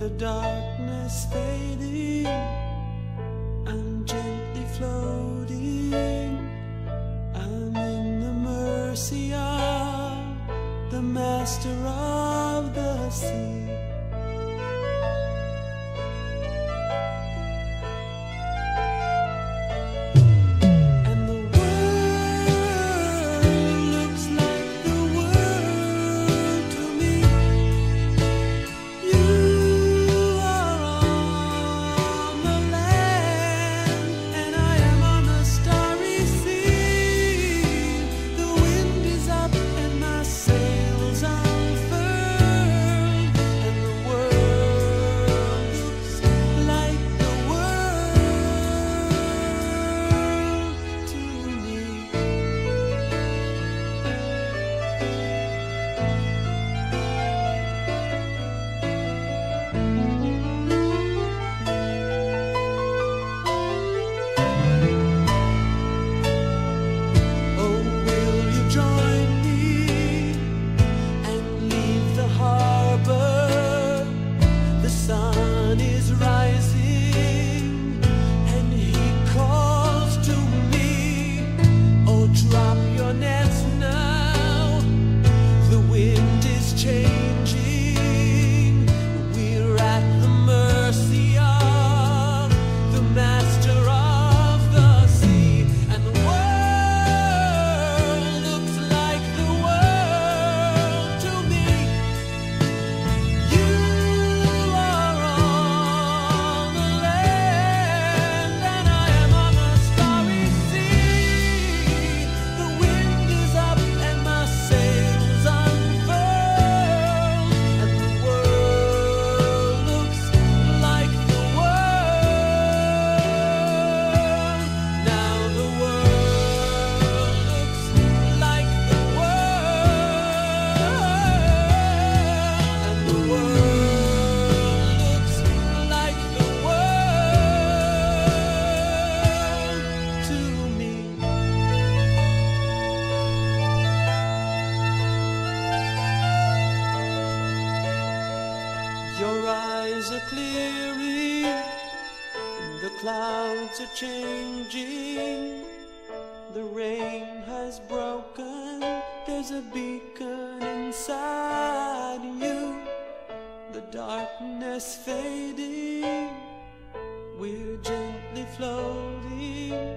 the darkness fading, I'm gently floating. I'm in the mercy of the master of the sea. Your eyes are clearing, the clouds are changing, the rain has broken, there's a beacon inside you, the darkness fading, we're gently floating.